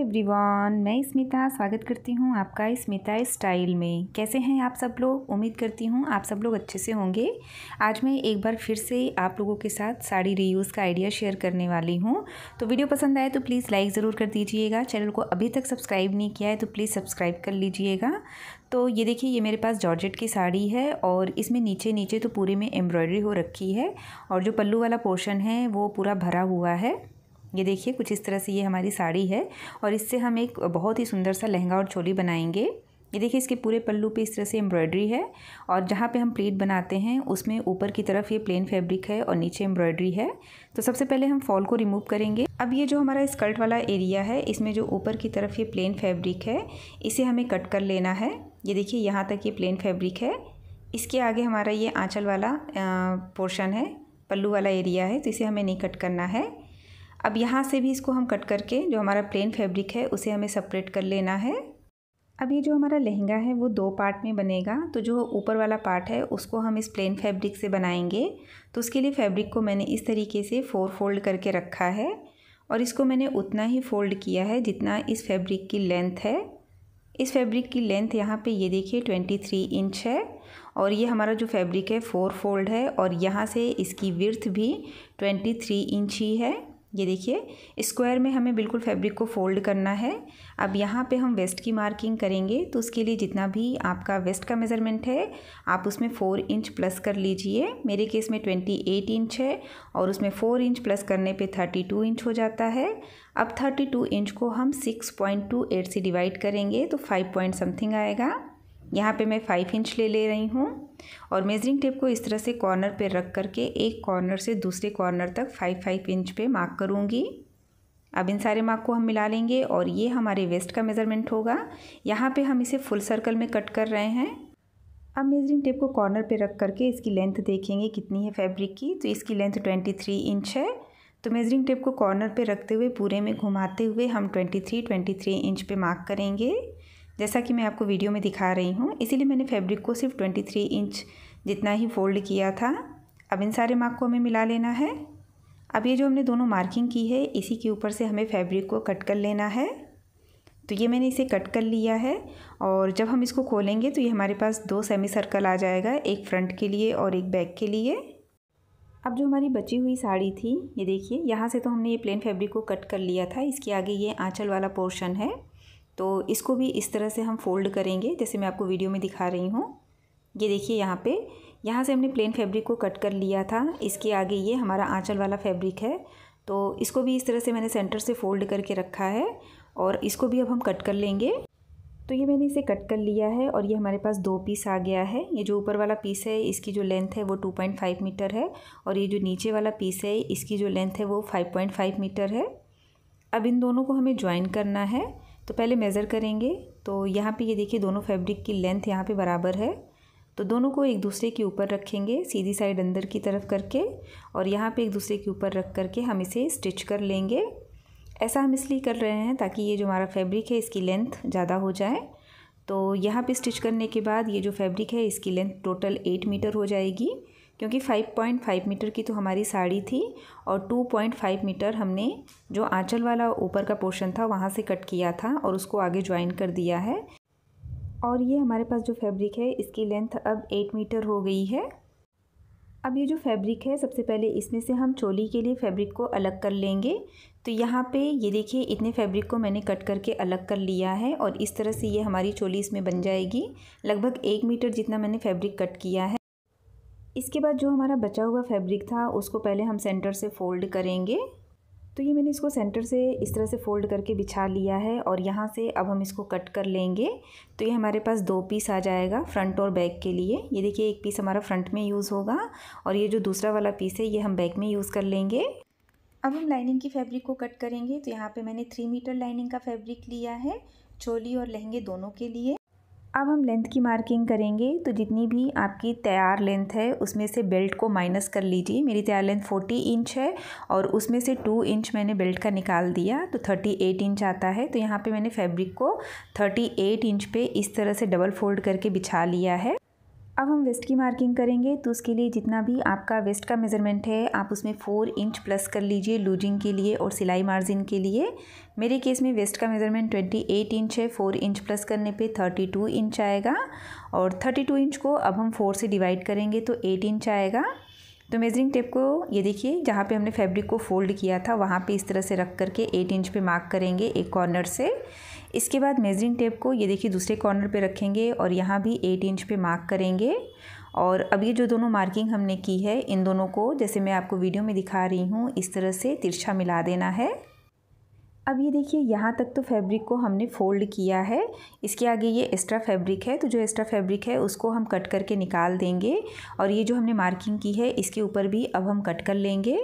Everyone, मैं स्मिता स्वागत करती हूँ आपका स्मिता स्टाइल में। कैसे हैं आप सब लोग? उम्मीद करती हूँ आप सब लोग अच्छे से होंगे। आज मैं एक बार फिर से आप लोगों के साथ साड़ी रीयूज़ का आइडिया शेयर करने वाली हूँ। तो वीडियो पसंद आए तो प्लीज़ लाइक ज़रूर कर दीजिएगा। चैनल को अभी तक सब्सक्राइब नहीं किया है तो प्लीज़ सब्सक्राइब कर लीजिएगा। तो ये देखिए, ये मेरे पास जॉर्जेट की साड़ी है और इसमें नीचे नीचे तो पूरे में एम्ब्रॉयडरी हो रखी है और जो पल्लू वाला पोर्शन है वो पूरा भरा हुआ है। ये देखिए, कुछ इस तरह से ये हमारी साड़ी है और इससे हम एक बहुत ही सुंदर सा लहंगा और चोली बनाएंगे। ये देखिए, इसके पूरे पल्लू पे इस तरह से एम्ब्रॉयडरी है और जहाँ पे हम प्लीट बनाते हैं उसमें ऊपर की तरफ ये प्लेन फैब्रिक है और नीचे एम्ब्रॉयडरी है। तो सबसे पहले हम फॉल को रिमूव करेंगे। अब ये जो हमारा स्कर्ट वाला एरिया है, इसमें जो ऊपर की तरफ ये प्लेन फैब्रिक है, इसे हमें कट कर लेना है। ये देखिए, यहाँ तक ये प्लेन फैब्रिक है। इसके आगे हमारा ये आँचल वाला पोर्शन है, पल्लू वाला एरिया है, तो इसे हमें नहीं कट करना है। अब यहाँ से भी इसको हम कट करके जो हमारा प्लेन फैब्रिक है उसे हमें सेपरेट कर लेना है। अब ये जो हमारा लहंगा है वो दो पार्ट में बनेगा। तो जो ऊपर वाला पार्ट है उसको हम इस प्लेन फैब्रिक से बनाएंगे। तो उसके लिए फैब्रिक को मैंने इस तरीके से 4 फोल्ड करके रखा है और इसको मैंने उतना ही फोल्ड किया है जितना इस फैब्रिक की लेंथ है। इस फैब्रिक की लेंथ यहाँ पे ये देखिए 23 इंच है और ये हमारा जो फैब्रिक है 4 फोल्ड है और यहाँ से इसकी विड्थ भी 23 इंच ही है। ये देखिए, स्क्वायर में हमें बिल्कुल फैब्रिक को फोल्ड करना है। अब यहाँ पे हम वेस्ट की मार्किंग करेंगे, तो उसके लिए जितना भी आपका वेस्ट का मेज़रमेंट है आप उसमें 4 इंच प्लस कर लीजिए। मेरे केस में 28 इंच है और उसमें 4 इंच प्लस करने पे 32 इंच हो जाता है। अब 32 इंच को हम 6.28 से डिवाइड करेंगे तो 5 पॉइंट समथिंग आएगा। यहाँ पे मैं 5 इंच ले रही हूँ और मेजरिंग टेप को इस तरह से कॉर्नर पे रख करके एक कॉर्नर से दूसरे कॉर्नर तक 5 इंच पे मार्क करूँगी। अब इन सारे मार्क को हम मिला लेंगे और ये हमारे वेस्ट का मेज़रमेंट होगा। यहाँ पे हम इसे फुल सर्कल में कट कर रहे हैं। अब मेजरिंग टेप को कॉर्नर पे रख करके इसकी लेंथ देखेंगे कितनी है फैब्रिक की। तो इसकी लेंथ 23 इंच है। तो मेजरिंग टेप को कॉर्नर पे रखते हुए पूरे में घुमाते हुए हम 23 इंच पे मार्क करेंगे, जैसा कि मैं आपको वीडियो में दिखा रही हूँ। इसीलिए मैंने फैब्रिक को सिर्फ 23 इंच जितना ही फोल्ड किया था। अब इन सारे मार्क को हमें मिला लेना है। अब ये जो हमने दोनों मार्किंग की है इसी के ऊपर से हमें फैब्रिक को कट कर लेना है। तो ये मैंने इसे कट कर लिया है और जब हम इसको खोलेंगे तो ये हमारे पास 2 सेमी सर्कल आ जाएगा, एक फ्रंट के लिए और एक बैक के लिए। अब जो हमारी बची हुई साड़ी थी, ये देखिए, यहाँ से तो हमने ये प्लेन फैब्रिक को कट कर लिया था। इसके आगे ये आँचल वाला पोर्शन है, तो इसको भी इस तरह से हम फोल्ड करेंगे जैसे मैं आपको वीडियो में दिखा रही हूँ। ये देखिए, यहाँ से हमने प्लेन फैब्रिक को कट कर लिया था। इसके आगे ये हमारा आंचल वाला फैब्रिक है, तो इसको भी इस तरह से मैंने सेंटर से फोल्ड करके रखा है और इसको भी अब हम कट कर लेंगे। तो ये मैंने इसे कट कर लिया है और ये हमारे पास 2 पीस आ गया है। ये जो ऊपर वाला पीस है इसकी जो लेंथ है वो 2.5 मीटर है और ये जो नीचे वाला पीस है इसकी जो लेंथ है वो 5.5 मीटर है। अब इन दोनों को हमें ज्वाइन करना है, तो पहले मेज़र करेंगे। तो यहाँ पे ये देखिए, दोनों फैब्रिक की लेंथ यहाँ पे बराबर है। तो दोनों को एक दूसरे के ऊपर रखेंगे सीधी साइड अंदर की तरफ करके और यहाँ पे एक दूसरे के ऊपर रख करके हम इसे स्टिच कर लेंगे। ऐसा हम इसलिए कर रहे हैं ताकि ये जो हमारा फैब्रिक है इसकी लेंथ ज़्यादा हो जाए। तो यहाँ पे स्टिच करने के बाद ये जो फैब्रिक है इसकी लेंथ टोटल 8 मीटर हो जाएगी, क्योंकि 5.5 मीटर की तो हमारी साड़ी थी और 2.5 मीटर हमने जो आंचल वाला ऊपर का पोर्शन था वहाँ से कट किया था और उसको आगे ज्वाइन कर दिया है। और ये हमारे पास जो फैब्रिक है इसकी लेंथ अब 8 मीटर हो गई है। अब ये जो फैब्रिक है, सबसे पहले इसमें से हम चोली के लिए फैब्रिक को अलग कर लेंगे। तो यहाँ पे ये देखिए, इतने फैब्रिक को मैंने कट करके अलग कर लिया है और इस तरह से ये हमारी चोली इसमें बन जाएगी। लगभग 1 मीटर जितना मैंने फैब्रिक कट किया है। इसके बाद जो हमारा बचा हुआ फैब्रिक था उसको पहले हम सेंटर से फोल्ड करेंगे। तो ये मैंने इसको सेंटर से इस तरह से फोल्ड करके बिछा लिया है और यहाँ से अब हम इसको कट कर लेंगे। तो ये हमारे पास 2 पीस आ जाएगा फ्रंट और बैक के लिए। ये देखिए, एक पीस हमारा फ्रंट में यूज़ होगा और ये जो दूसरा वाला पीस है ये हम बैक में यूज़ कर लेंगे। अब हम लाइनिंग की फैब्रिक को कट करेंगे। तो यहाँ पे मैंने 3 मीटर लाइनिंग का फैब्रिक लिया है, चोली और लहंगे दोनों के लिए। अब हम लेंथ की मार्किंग करेंगे। तो जितनी भी आपकी तैयार लेंथ है उसमें से बेल्ट को माइनस कर लीजिए। मेरी तैयार लेंथ 40 इंच है और उसमें से 2 इंच मैंने बेल्ट का निकाल दिया, तो 38 इंच आता है। तो यहाँ पे मैंने फैब्रिक को 38 इंच पे इस तरह से डबल फोल्ड करके बिछा लिया है। अब हम वेस्ट की मार्किंग करेंगे, तो उसके लिए जितना भी आपका वेस्ट का मेज़रमेंट है आप उसमें 4 इंच प्लस कर लीजिए लूजिंग के लिए और सिलाई मार्जिन के लिए। मेरे केस में वेस्ट का मेज़रमेंट 28 इंच है, 4 इंच प्लस करने पे 32 इंच आएगा और 32 इंच को अब हम 4 से डिवाइड करेंगे तो 8 इंच आएगा। तो मेजरिंग टेप को ये देखिए जहाँ पे हमने फैब्रिक को फोल्ड किया था वहाँ पे इस तरह से रख करके 8 इंच पे मार्क करेंगे एक कॉर्नर से। इसके बाद मेजरिंग टेप को ये देखिए दूसरे कॉर्नर पे रखेंगे और यहाँ भी 8 इंच पे मार्क करेंगे। और अब ये जो दोनों मार्किंग हमने की है इन दोनों को जैसे मैं आपको वीडियो में दिखा रही हूँ इस तरह से तिरछा मिला देना है। अब ये देखिए यहाँ तक तो फैब्रिक को हमने फ़ोल्ड किया है, इसके आगे ये एक्स्ट्रा फैब्रिक है, तो जो एक्स्ट्रा फैब्रिक है उसको हम कट करके निकाल देंगे और ये जो हमने मार्किंग की है इसके ऊपर भी अब हम कट कर लेंगे।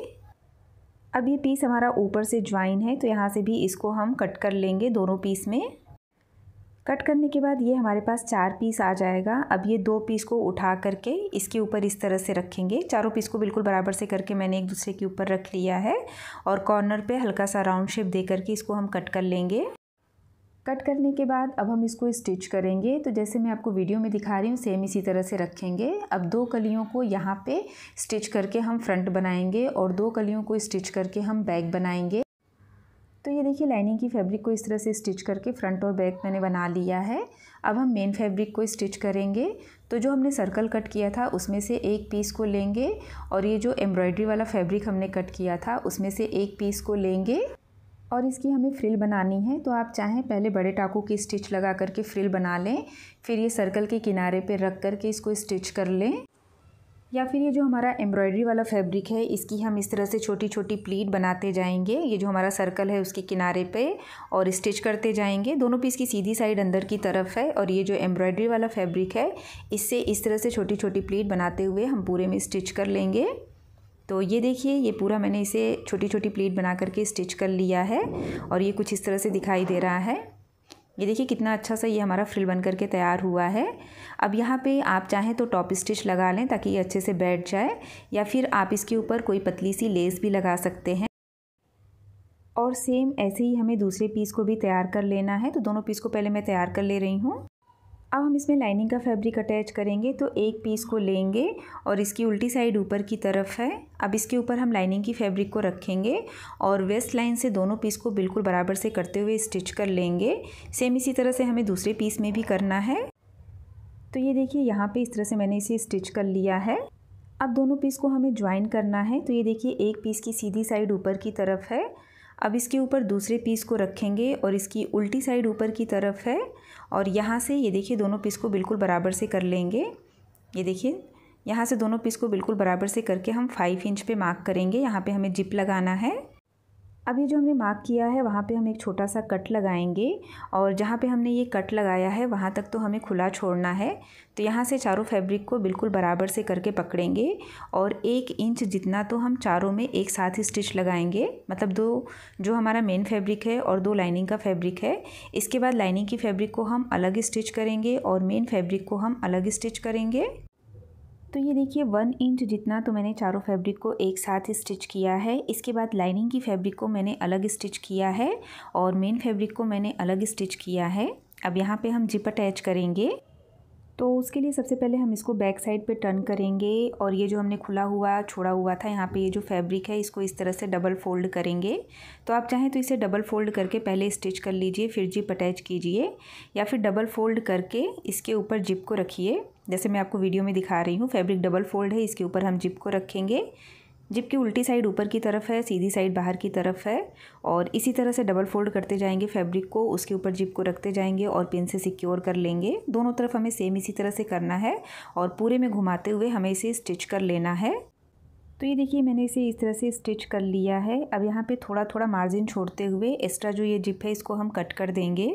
अब ये पीस हमारा ऊपर से ज्वाइन है तो यहाँ से भी इसको हम कट कर लेंगे दोनों पीस में। कट करने के बाद ये हमारे पास 4 पीस आ जाएगा। अब ये 2 पीस को उठा करके इसके ऊपर इस तरह से रखेंगे। चारों पीस को बिल्कुल बराबर से करके मैंने एक दूसरे के ऊपर रख लिया है और कॉर्नर पे हल्का सा राउंड शेप दे करके इसको हम कट कर लेंगे। कट करने के बाद अब हम इसको स्टिच करेंगे, तो जैसे मैं आपको वीडियो में दिखा रही हूँ सेम इसी तरह से रखेंगे। अब 2 कलियों को यहाँ पे स्टिच करके हम फ्रंट बनाएंगे और 2 कलियों को स्टिच करके हम बैक बनाएंगे। तो ये देखिए लाइनिंग की फैब्रिक को इस तरह से स्टिच करके फ्रंट और बैक मैंने बना लिया है। अब हम मेन फैब्रिक को स्टिच करेंगे। तो जो हमने सर्कल कट किया था उसमें से एक पीस को लेंगे और ये जो एम्ब्रॉयडरी वाला फैब्रिक हमने कट किया था उसमें से एक पीस को लेंगे और इसकी हमें फ्रिल बनानी है। तो आप चाहें पहले बड़े टाकू की स्टिच लगा करके फ्रिल बना लें, फिर ये सर्कल के किनारे पे रख करके इसको स्टिच कर लें, या फिर ये जो हमारा एम्ब्रॉयडरी वाला फैब्रिक है इसकी हम इस तरह से छोटी छोटी प्लीट बनाते जाएंगे। ये जो हमारा सर्कल है उसके किनारे पे और स्टिच करते जाएंगे। दोनों पीस की सीधी साइड अंदर की तरफ है और ये जो एम्ब्रॉयडरी वाला फैब्रिक है इससे इस तरह से छोटी छोटी प्लीट बनाते हुए हम पूरे में स्टिच कर लेंगे। तो ये देखिए ये पूरा मैंने इसे छोटी छोटी प्लीट बना करके स्टिच कर लिया है और ये कुछ इस तरह से दिखाई दे रहा है। ये देखिए कितना अच्छा सा ये हमारा फ्रिल बन करके तैयार हुआ है। अब यहाँ पे आप चाहें तो टॉप स्टिच लगा लें ताकि ये अच्छे से बैठ जाए, या फिर आप इसके ऊपर कोई पतली सी लेस भी लगा सकते हैं। और सेम ऐसे ही हमें दूसरे पीस को भी तैयार कर लेना है। तो दोनों पीस को पहले मैं तैयार कर ले रही हूँ। अब हम इसमें लाइनिंग का फैब्रिक अटैच करेंगे। तो एक पीस को लेंगे और इसकी उल्टी साइड ऊपर की तरफ है। अब इसके ऊपर हम लाइनिंग की फैब्रिक को रखेंगे और वेस्ट लाइन से दोनों पीस को बिल्कुल बराबर से करते हुए स्टिच कर लेंगे। सेम इसी तरह से हमें दूसरे पीस में भी करना है। तो ये देखिए यहाँ पे इस तरह से मैंने इसे स्टिच कर लिया है। अब दोनों पीस को हमें ज्वाइन करना है। तो ये देखिए एक पीस की सीधी साइड ऊपर की तरफ है। अब इसके ऊपर दूसरे पीस को रखेंगे और इसकी उल्टी साइड ऊपर की तरफ है और यहाँ से ये देखिए दोनों पीस को बिल्कुल बराबर से कर लेंगे। ये देखिए यहाँ से दोनों पीस को बिल्कुल बराबर से करके हम 5 इंच पे मार्क करेंगे। यहाँ पे हमें जिप लगाना है। अब ये जो हमने मार्क किया है वहाँ पे हम एक छोटा सा कट लगाएंगे और जहाँ पे हमने ये कट लगाया है वहाँ तक तो हमें खुला छोड़ना है। तो यहाँ से चारों फैब्रिक को बिल्कुल बराबर से करके पकड़ेंगे और 1 इंच जितना तो हम चारों में एक साथ ही स्टिच लगाएंगे। मतलब 2 जो हमारा मेन फैब्रिक है और 2 लाइनिंग का फैब्रिक है। इसके बाद लाइनिंग की फैब्रिक को हम अलग स्टिच करेंगे और मेन फैब्रिक को हम अलग स्टिच करेंगे। तो ये देखिए 1 इंच जितना तो मैंने चारों फैब्रिक को एक साथ स्टिच किया है। इसके बाद लाइनिंग की फैब्रिक को मैंने अलग स्टिच किया है और मेन फैब्रिक को मैंने अलग स्टिच किया है। अब यहाँ पे हम जिप अटैच करेंगे। तो उसके लिए सबसे पहले हम इसको बैक साइड पे टर्न करेंगे और ये जो हमने खुला हुआ छोड़ा हुआ था यहाँ पे ये जो फैब्रिक है इसको इस तरह से डबल फोल्ड करेंगे। तो आप चाहें तो इसे डबल फोल्ड करके पहले स्टिच कर लीजिए, फिर जिप अटैच कीजिए, या फिर डबल फोल्ड करके इसके ऊपर जिप को रखिए। जैसे मैं आपको वीडियो में दिखा रही हूँ फैब्रिक डबल फोल्ड है, इसके ऊपर हम जिप को रखेंगे। जिप की उल्टी साइड ऊपर की तरफ है, सीधी साइड बाहर की तरफ है और इसी तरह से डबल फोल्ड करते जाएंगे फैब्रिक को, उसके ऊपर जिप को रखते जाएंगे और पिन से सिक्योर कर लेंगे। दोनों तरफ हमें सेम इसी तरह से करना है और पूरे में घुमाते हुए हमें इसे स्टिच कर लेना है। तो ये देखिए मैंने इसे इस तरह से स्टिच कर लिया है। अब यहाँ पे थोड़ा थोड़ा मार्जिन छोड़ते हुए एक्स्ट्रा जो ये जिप है इसको हम कट कर देंगे।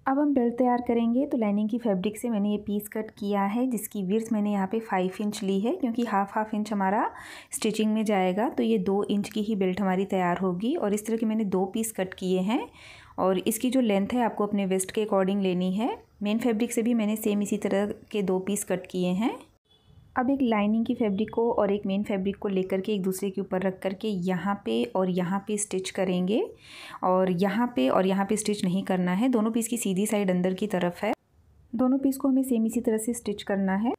अब हम बेल्ट तैयार करेंगे। तो लाइनिंग की फैब्रिक से मैंने ये पीस कट किया है जिसकी विड्थ मैंने यहाँ पे 5 इंच ली है, क्योंकि हाफ इंच हमारा स्टिचिंग में जाएगा। तो ये 2 इंच की ही बेल्ट हमारी तैयार होगी और इस तरह के मैंने 2 पीस कट किए हैं और इसकी जो लेंथ है आपको अपने वेस्ट के अकॉर्डिंग लेनी है। मेन फैब्रिक से भी मैंने सेम इसी तरह के 2 पीस कट किए हैं। अब एक लाइनिंग की फैब्रिक को और एक मेन फैब्रिक को लेकर के एक दूसरे के ऊपर रख करके यहाँ पे और यहाँ पे स्टिच करेंगे और यहाँ पे स्टिच नहीं करना है। दोनों पीस की सीधी साइड अंदर की तरफ है। दोनों पीस को हमें सेम इसी तरह से स्टिच करना है।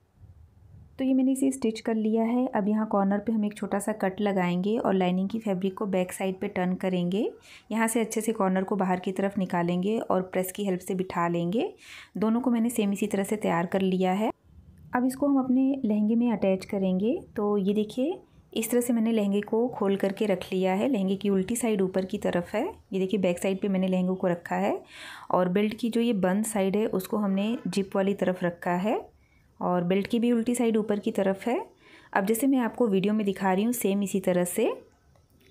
तो ये मैंने इसे स्टिच कर लिया है। अब यहाँ कॉर्नर पे हम एक छोटा सा कट लगाएंगे और लाइनिंग की फैब्रिक को बैक साइड पे टर्न करेंगे। यहाँ से अच्छे से कॉर्नर को बाहर की तरफ निकालेंगे और प्रेस की हेल्प से बिठा लेंगे। दोनों को मैंने सेम इसी तरह से तैयार कर लिया है। अब इसको हम अपने लहंगे में अटैच करेंगे। तो ये देखिए, इस तरह से मैंने लहंगे को खोल करके रख लिया है। लहंगे की उल्टी साइड ऊपर की तरफ है। ये देखिए, बैक साइड पे मैंने लहंगे को रखा है और बेल्ट की जो ये बंद साइड है उसको हमने जिप वाली तरफ रखा है और बेल्ट की भी उल्टी साइड ऊपर की तरफ है। अब जैसे मैं आपको वीडियो में दिखा रही हूँ सेम इसी तरह से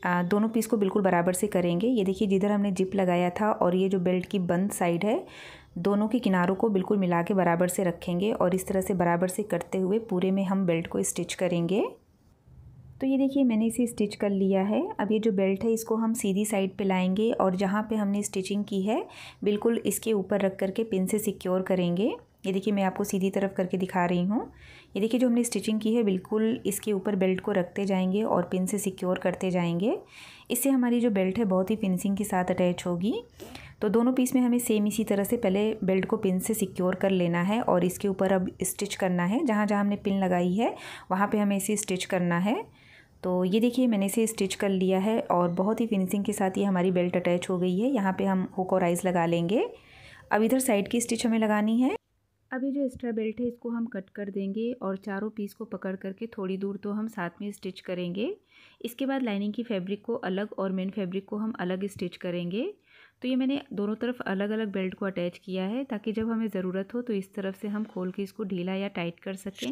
दोनों पीस को बिल्कुल बराबर से करेंगे। ये देखिए, जिधर हमने जिप लगाया था और ये जो बेल्ट की बंद साइड है, दोनों के किनारों को बिल्कुल मिला के बराबर से रखेंगे और इस तरह से बराबर से करते हुए पूरे में हम बेल्ट को स्टिच करेंगे। तो ये देखिए, मैंने इसे स्टिच कर लिया है। अब ये जो बेल्ट है इसको हम सीधी साइड पे लाएंगे और जहाँ पे हमने स्टिचिंग की है बिल्कुल इसके ऊपर रख करके पिन से सिक्योर करेंगे। ये देखिए, मैं आपको सीधी तरफ करके दिखा रही हूँ। ये देखिए, जो हमने स्टिचिंग की है बिल्कुल इसके ऊपर बेल्ट को रखते जाएंगे और पिन से सिक्योर करते जाएंगे। इससे हमारी जो बेल्ट है बहुत ही फिनिशिंग के साथ अटैच होगी। तो दोनों पीस में हमें सेम इसी तरह से पहले बेल्ट को पिन से सिक्योर कर लेना है और इसके ऊपर अब स्टिच करना है। जहाँ जहाँ हमने पिन लगाई है वहाँ पर हमें इसे स्टिच करना है। तो ये देखिए, मैंने इसे स्टिच कर लिया है और बहुत ही फिनिशिंग के साथ ये हमारी बेल्ट अटैच हो गई है। यहाँ पे हम हुक और आइस लगा लेंगे। अब इधर साइड की स्टिच हमें लगानी है। अब ये जो एक्स्ट्रा बेल्ट है इसको हम कट कर देंगे और चारों पीस को पकड़ करके थोड़ी दूर तो हम साथ में स्टिच करेंगे। इसके बाद लाइनिंग की फैब्रिक को अलग और मेन फैब्रिक को हम अलग स्टिच करेंगे। तो ये मैंने दोनों तरफ अलग अलग बेल्ट को अटैच किया है ताकि जब हमें ज़रूरत हो तो इस तरफ से हम खोल के इसको ढीला या टाइट कर सकें।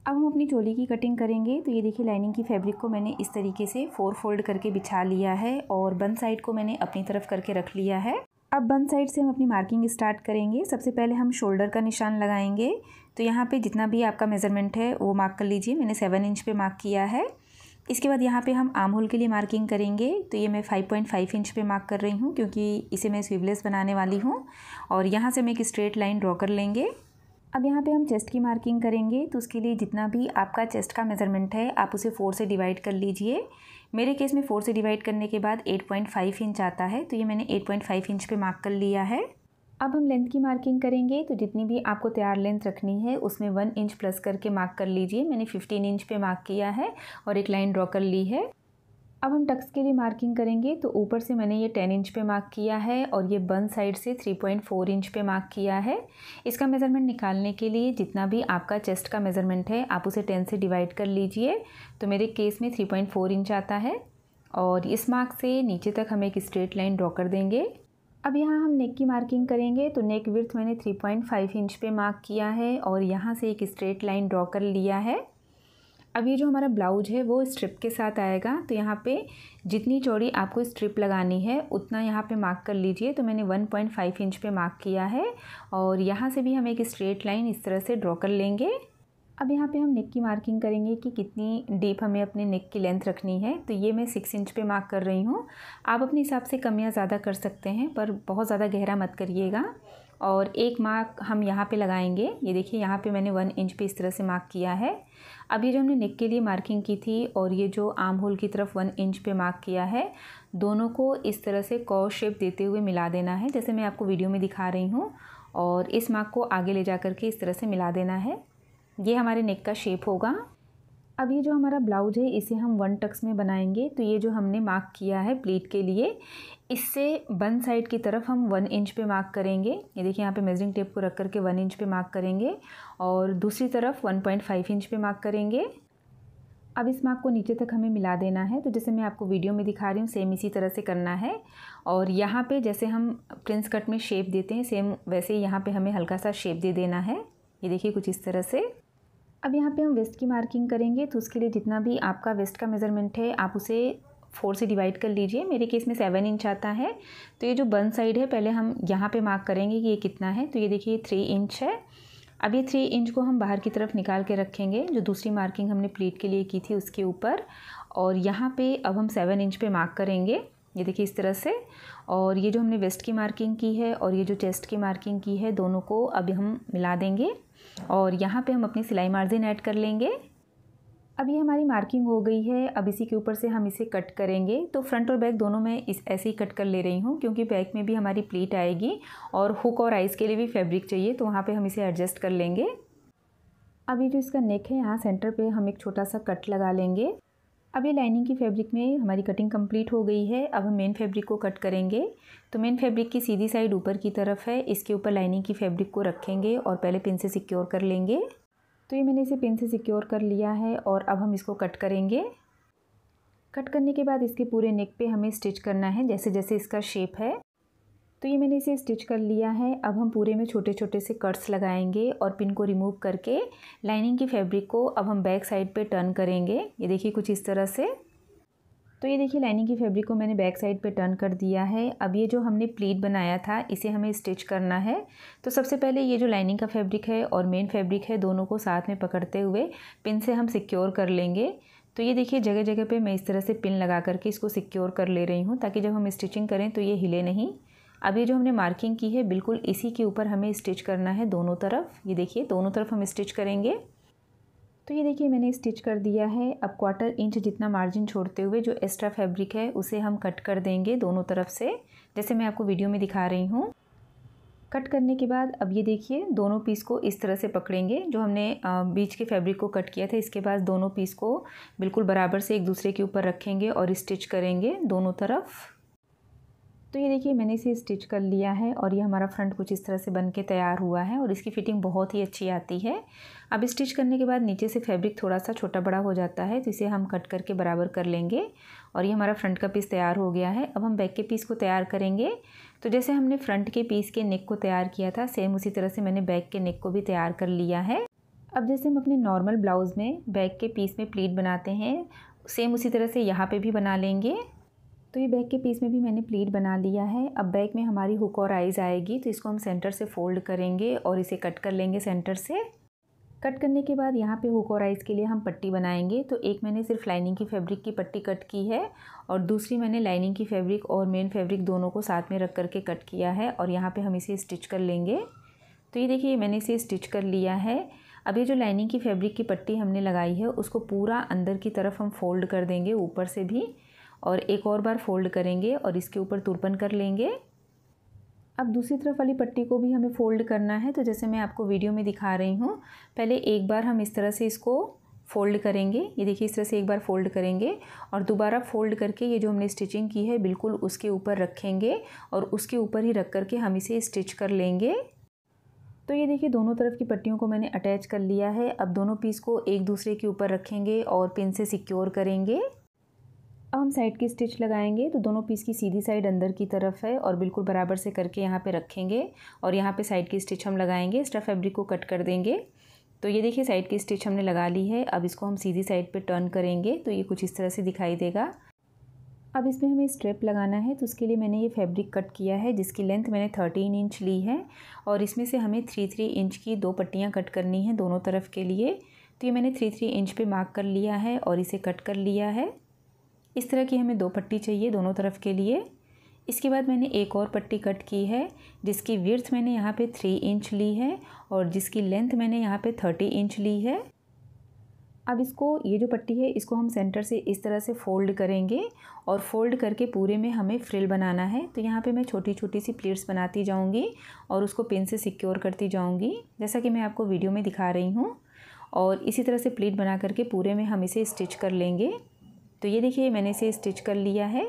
अब हम अपनी चोली की कटिंग करेंगे। तो ये देखिए, लाइनिंग की फैब्रिक को मैंने इस तरीके से 4 फोल्ड करके बिछा लिया है और बंद साइड को मैंने अपनी तरफ करके रख लिया है। अब बंद साइड से हम अपनी मार्किंग स्टार्ट करेंगे। सबसे पहले हम शोल्डर का निशान लगाएंगे। तो यहाँ पे जितना भी आपका मेज़रमेंट है वो मार्क कर लीजिए। मैंने 7 इंच पे मार्क किया है। इसके बाद यहाँ पे हम आर्म होल के लिए मार्किंग करेंगे। तो ये मैं 5.5 इंच पे मार्क कर रही हूँ क्योंकि इसे मैं स्लीवलेस बनाने वाली हूँ। और यहाँ से हम एक स्ट्रेट लाइन ड्रॉ कर लेंगे। अब यहाँ पे हम चेस्ट की मार्किंग करेंगे। तो उसके लिए जितना भी आपका चेस्ट का मेज़रमेंट है आप उसे 4 से डिवाइड कर लीजिए। मेरे केस में 4 से डिवाइड करने के बाद 8.5 इंच आता है। तो ये मैंने 8.5 इंच पे मार्क कर लिया है। अब हम लेंथ की मार्किंग करेंगे। तो जितनी भी आपको तैयार लेंथ रखनी है उसमें 1 इंच प्लस करके मार्क कर लीजिए। मैंने 15 इंच पे मार्क किया है और एक लाइन ड्रॉ कर ली है। अब हम टक्स के लिए मार्किंग करेंगे। तो ऊपर से मैंने ये 10 इंच पे मार्क किया है और ये बंद साइड से 3.4 इंच पे मार्क किया है। इसका मेज़रमेंट निकालने के लिए जितना भी आपका चेस्ट का मेज़रमेंट है आप उसे 10 से डिवाइड कर लीजिए। तो मेरे केस में 3.4 इंच आता है और इस मार्क से नीचे तक हम एक स्ट्रेट लाइन ड्रॉ कर देंगे। अब यहाँ हम नेक की मार्किंग करेंगे। तो नेक विड्थ मैंने 3.5 इंच पे मार्क किया है और यहाँ से एक स्ट्रेट लाइन ड्रॉ कर लिया है। अब ये जो हमारा ब्लाउज है वो स्ट्रिप के साथ आएगा। तो यहाँ पे जितनी चौड़ी आपको स्ट्रिप लगानी है उतना यहाँ पे मार्क कर लीजिए। तो मैंने 1.5 इंच पे मार्क किया है और यहाँ से भी हम एक स्ट्रेट लाइन इस तरह से ड्रॉ कर लेंगे। अब यहाँ पे हम नेक की मार्किंग करेंगे कि कितनी डीप हमें अपने नेक की लेंथ रखनी है। तो ये मैं 6 इंच पे मार्क कर रही हूँ। आप अपने हिसाब से कम या ज़्यादा कर सकते हैं पर बहुत ज़्यादा गहरा मत करिएगा। और एक मार्क हम यहाँ पे लगाएंगे। ये देखिए, यहाँ पे मैंने 1 इंच पे इस तरह से मार्क किया है। अब ये जो हमने नेक के लिए मार्किंग की थी और ये जो आर्म होल की तरफ 1 इंच पे मार्क किया है, दोनों को इस तरह से कर्व शेप देते हुए मिला देना है जैसे मैं आपको वीडियो में दिखा रही हूँ। और इस मार्क को आगे ले जा करके इस तरह से मिला देना है। ये हमारे नेक का शेप होगा। अब ये जो हमारा ब्लाउज है इसे हम 1 टक्स में बनाएंगे। तो ये जो हमने मार्क किया है प्लीट के लिए, इससे बंद साइड की तरफ हम 1 इंच पे मार्क करेंगे। ये देखिए, यहाँ पे मेजरिंग टेप को रख करके 1 इंच पे मार्क करेंगे और दूसरी तरफ 1.5 इंच पे मार्क करेंगे। अब इस मार्क को नीचे तक हमें मिला देना है। तो जैसे मैं आपको वीडियो में दिखा रही हूँ सेम इसी तरह से करना है। और यहाँ पे जैसे हम प्रिंस कट में शेप देते हैं सेम वैसे ही यहाँ पे हमें हल्का सा शेप दे देना है। ये देखिए, कुछ इस तरह से। अब यहाँ पे हम वेस्ट की मार्किंग करेंगे। तो उसके लिए जितना भी आपका वेस्ट का मेज़रमेंट है आप उसे 4 से डिवाइड कर लीजिए। मेरे केस में 7 इंच आता है। तो ये जो बंद साइड है पहले हम यहाँ पे मार्क करेंगे कि ये कितना है। तो ये देखिए 3 इंच है। अब ये 3 इंच को हम बाहर की तरफ निकाल के रखेंगे जो दूसरी मार्किंग हमने प्लीट के लिए की थी उसके ऊपर। और यहाँ पे अब हम 7 इंच पे मार्क करेंगे। ये देखिए इस तरह से। और ये जो हमने वेस्ट की मार्किंग की है और ये जो चेस्ट की मार्किंग की है दोनों को अब हम मिला देंगे और यहाँ पे हम अपनी सिलाई मार्जिन ऐड कर लेंगे। अब ये हमारी मार्किंग हो गई है। अब इसी के ऊपर से हम इसे कट करेंगे। तो फ्रंट और बैक दोनों मैं ऐसे ही कट कर ले रही हूँ क्योंकि बैक में भी हमारी प्लीट आएगी और हुक और आइस के लिए भी फैब्रिक चाहिए तो वहाँ पे हम इसे एडजस्ट कर लेंगे। अब ये जो इसका नेक है, यहाँ सेंटर पे हम एक छोटा सा कट लगा लेंगे। अब ये लाइनिंग की फैब्रिक में हमारी कटिंग कंप्लीट हो गई है। अब हम मेन फैब्रिक को कट करेंगे। तो मेन फैब्रिक की सीधी साइड ऊपर की तरफ है, इसके ऊपर लाइनिंग की फैब्रिक को रखेंगे और पहले पिन से सिक्योर कर लेंगे। तो ये मैंने इसे पिन से सिक्योर कर लिया है और अब हम इसको कट करेंगे। कट करने के बाद इसके पूरे नेक पे हमें स्टिच करना है जैसे जैसे इसका शेप है। तो ये मैंने इसे स्टिच कर लिया है। अब हम पूरे में छोटे छोटे से कट्स लगाएंगे और पिन को रिमूव करके लाइनिंग की फैब्रिक को अब हम बैक साइड पे टर्न करेंगे। ये देखिए कुछ इस तरह से। तो ये देखिए लाइनिंग की फैब्रिक को मैंने बैक साइड पे टर्न कर दिया है। अब ये जो हमने प्लीट बनाया था इसे हमें स्टिच करना है। तो सबसे पहले ये जो लाइनिंग का फैब्रिक है और मेन फैब्रिक है दोनों को साथ में पकड़ते हुए पिन से हम सिक्योर कर लेंगे। तो ये देखिए जगह जगह पे मैं इस तरह से पिन लगा करके इसको सिक्योर कर ले रही हूँ ताकि जब हम स्टिचिंग करें तो ये हिले नहीं। अब ये जो हमने मार्किंग की है बिल्कुल इसी के ऊपर हमें स्टिच करना है दोनों तरफ। ये देखिए दोनों तरफ हम स्टिच करेंगे। तो ये देखिए मैंने स्टिच कर दिया है। अब 1/4 इंच जितना मार्जिन छोड़ते हुए जो एक्स्ट्रा फैब्रिक है उसे हम कट कर देंगे दोनों तरफ से, जैसे मैं आपको वीडियो में दिखा रही हूँ। कट करने के बाद अब ये देखिए दोनों पीस को इस तरह से पकड़ेंगे। जो हमने बीच के फैब्रिक को कट किया था इसके बाद दोनों पीस को बिल्कुल बराबर से एक दूसरे के ऊपर रखेंगे और स्टिच करेंगे दोनों तरफ। तो ये देखिए मैंने इसे स्टिच कर लिया है और ये हमारा फ्रंट कुछ इस तरह से बन के तैयार हुआ है और इसकी फ़िटिंग बहुत ही अच्छी आती है। अब स्टिच करने के बाद नीचे से फैब्रिक थोड़ा सा छोटा बड़ा हो जाता है तो इसे हम कट करके बराबर कर लेंगे और ये हमारा फ्रंट का पीस तैयार हो गया है। अब हम बैक के पीस को तैयार करेंगे। तो जैसे हमने फ्रंट के पीस के नेक को तैयार किया था सेम उसी तरह से मैंने बैक के नेक को भी तैयार कर लिया है। अब जैसे हम अपने नॉर्मल ब्लाउज़ में बैक के पीस में प्लीट बनाते हैं सेम उसी तरह से यहाँ पे भी बना लेंगे। तो ये बैक के पीस में भी मैंने प्लीट बना लिया है। अब बैक में हमारी हुक और आइज़ आएगी तो इसको हम सेंटर से फोल्ड करेंगे और इसे कट कर लेंगे सेंटर से। कट करने के बाद यहाँ पे हुक और आइज़ के लिए हम पट्टी बनाएंगे। तो एक मैंने सिर्फ लाइनिंग की फैब्रिक की पट्टी कट की है और दूसरी मैंने लाइनिंग की फैब्रिक और मेन फैब्रिक दोनों को साथ में रख करके कट किया है और यहाँ पे हम इसे स्टिच कर लेंगे। तो ये देखिए मैंने इसे स्टिच कर लिया है। अब ये जो लाइनिंग की फैब्रिक की पट्टी हमने लगाई है उसको पूरा अंदर की तरफ हम फोल्ड कर देंगे ऊपर से भी और एक और बार फोल्ड करेंगे और इसके ऊपर तुरपन कर लेंगे। अब दूसरी तरफ वाली पट्टी को भी हमें फ़ोल्ड करना है। तो जैसे मैं आपको वीडियो में दिखा रही हूँ पहले एक बार हम इस तरह से इसको फ़ोल्ड करेंगे। ये देखिए इस तरह से एक बार फ़ोल्ड करेंगे और दोबारा फ़ोल्ड करके ये जो हमने स्टिचिंग की है बिल्कुल उसके ऊपर रखेंगे और उसके ऊपर ही रख करके हम इसे स्टिच कर लेंगे। तो ये देखिए दोनों तरफ की पट्टियों को मैंने अटैच कर लिया है। अब दोनों पीस को एक दूसरे के ऊपर रखेंगे और पिन से सिक्योर करेंगे। अब हम साइड की स्टिच लगाएंगे। तो दोनों पीस की सीधी साइड अंदर की तरफ है और बिल्कुल बराबर से करके यहाँ पे रखेंगे और यहाँ पे साइड की स्टिच हम लगाएंगे। एक्स्ट्रा फैब्रिक को कट कर देंगे। तो ये देखिए साइड की स्टिच हमने लगा ली है। अब इसको हम सीधी साइड पे टर्न करेंगे तो ये कुछ इस तरह से दिखाई देगा। अब इसमें हमें स्ट्रेप लगाना है तो उसके लिए मैंने ये फैब्रिक कट किया है जिसकी लेंथ मैंने 13 इंच ली है और इसमें से हमें 3-3 इंच की 2 पट्टियाँ कट करनी है दोनों तरफ के लिए। तो ये मैंने 3-3 इंच पे मार्क कर लिया है और इसे कट कर लिया है। इस तरह की हमें 2 पट्टी चाहिए दोनों तरफ के लिए। इसके बाद मैंने एक और पट्टी कट की है जिसकी विड्थ मैंने यहाँ पे 3 इंच ली है और जिसकी लेंथ मैंने यहाँ पे 30 इंच ली है। अब इसको ये जो पट्टी है इसको हम सेंटर से इस तरह से फ़ोल्ड करेंगे और फ़ोल्ड करके पूरे में हमें फ्रिल बनाना है। तो यहाँ पे मैं छोटी छोटी सी प्लीट्स बनाती जाऊँगी और उसको पिन से सिक्योर करती जाऊँगी जैसा कि मैं आपको वीडियो में दिखा रही हूँ। और इसी तरह से प्लीट बना करके पूरे में हम इसे स्टिच कर लेंगे। तो ये देखिए मैंने इसे स्टिच कर लिया है।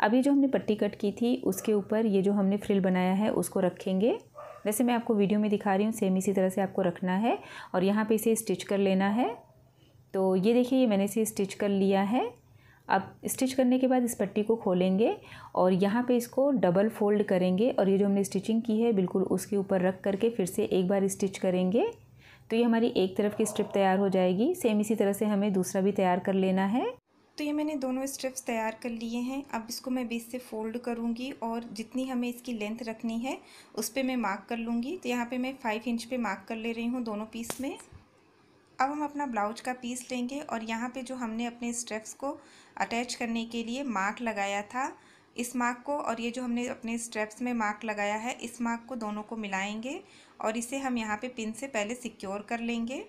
अभी जो हमने पट्टी कट की थी उसके ऊपर ये जो हमने फ्रिल बनाया है उसको रखेंगे। जैसे मैं आपको वीडियो में दिखा रही हूँ सेम इसी तरह से आपको रखना है और यहाँ पे इसे स्टिच कर लेना है। तो ये देखिए ये मैंने इसे स्टिच कर लिया है। अब स्टिच करने के बाद इस पट्टी को खोलेंगे और यहाँ पे इसको डबल फोल्ड करेंगे और ये जो हमने स्टिचिंग की है बिल्कुल उसके ऊपर रख करके फिर से एक बार स्टिच करेंगे। तो ये हमारी एक तरफ की स्ट्रिप तैयार हो जाएगी। सेम इसी तरह से हमें दूसरा भी तैयार कर लेना है। तो ये मैंने दोनों स्ट्रिप्स तैयार कर लिए हैं। अब इसको मैं बीच से फ़ोल्ड करूँगी और जितनी हमें इसकी लेंथ रखनी है उस पर मैं मार्क कर लूँगी। तो यहाँ पे मैं 5 इंच पे मार्क कर ले रही हूँ दोनों पीस में। अब हम अपना ब्लाउज का पीस लेंगे और यहाँ पे जो हमने अपने स्ट्रिप्स को अटैच करने के लिए मार्क लगाया था इस मार्क को और ये जो हमने अपने स्ट्रिप्स में मार्क लगाया है इस मार्क को दोनों को मिलाएंगे और इसे हम यहाँ पे पिन से पहले सिक्योर कर लेंगे।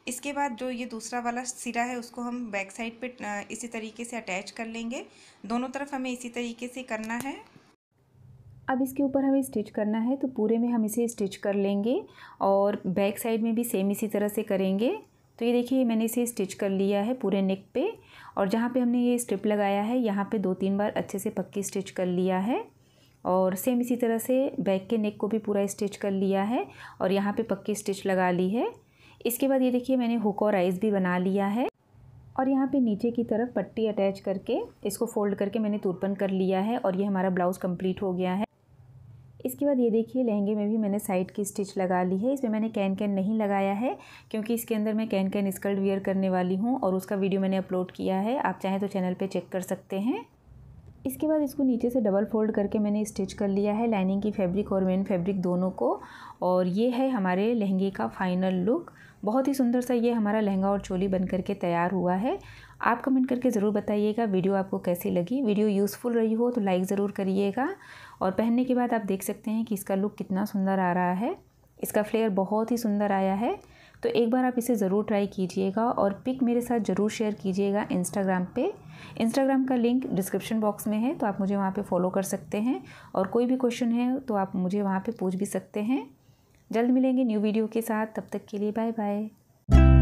इसके बाद जो ये दूसरा वाला सिरा है उसको हम बैक साइड पे इसी तरीके से अटैच कर लेंगे। दोनों तरफ हमें इसी तरीके से करना है। अब इसके ऊपर हमें स्टिच करना है तो पूरे में हम इसे स्टिच कर लेंगे और बैक साइड में भी सेम इसी तरह से करेंगे। तो ये देखिए मैंने इसे स्टिच कर लिया है पूरे नेक पे, और जहाँ पे हमने ये स्ट्रिप लगाया है यहाँ पे 2-3 बार अच्छे से पक्की स्टिच कर लिया है। और सेम इसी तरह से बैक के नेक को भी पूरा स्टिच कर लिया है और यहाँ पे पक्की स्टिच लगा ली है। इसके बाद ये देखिए मैंने हुक और आइस भी बना लिया है और यहाँ पे नीचे की तरफ पट्टी अटैच करके इसको फोल्ड करके मैंने तुरपन कर लिया है और ये हमारा ब्लाउज़ कंप्लीट हो गया है। इसके बाद ये देखिए लहंगे में भी मैंने साइड की स्टिच लगा ली है। इसमें मैंने कैन कैन नहीं लगाया है क्योंकि इसके अंदर मैं कैन कैन स्कर्ट वियर करने वाली हूँ और उसका वीडियो मैंने अपलोड किया है, आप चाहें तो चैनल पे चेक कर सकते हैं। इसके बाद इसको नीचे से डबल फोल्ड करके मैंने स्टिच कर लिया है लाइनिंग की फैब्रिक और मेन फैब्रिक दोनों को, और ये है हमारे लहंगे का फाइनल लुक। बहुत ही सुंदर सा ये हमारा लहंगा और चोली बन करके तैयार हुआ है। आप कमेंट करके ज़रूर बताइएगा वीडियो आपको कैसी लगी। वीडियो यूज़फुल रही हो तो लाइक ज़रूर करिएगा, और पहनने के बाद आप देख सकते हैं कि इसका लुक कितना सुंदर आ रहा है। इसका फ्लेयर बहुत ही सुंदर आया है, तो एक बार आप इसे ज़रूर ट्राई कीजिएगा और पिक मेरे साथ ज़रूर शेयर कीजिएगा इंस्टाग्राम पे। इंस्टाग्राम का लिंक डिस्क्रिप्शन बॉक्स में है, तो आप मुझे वहाँ पे फॉलो कर सकते हैं, और कोई भी क्वेश्चन है तो आप मुझे वहाँ पे पूछ भी सकते हैं। जल्द मिलेंगे न्यू वीडियो के साथ, तब तक के लिए बाय बाय।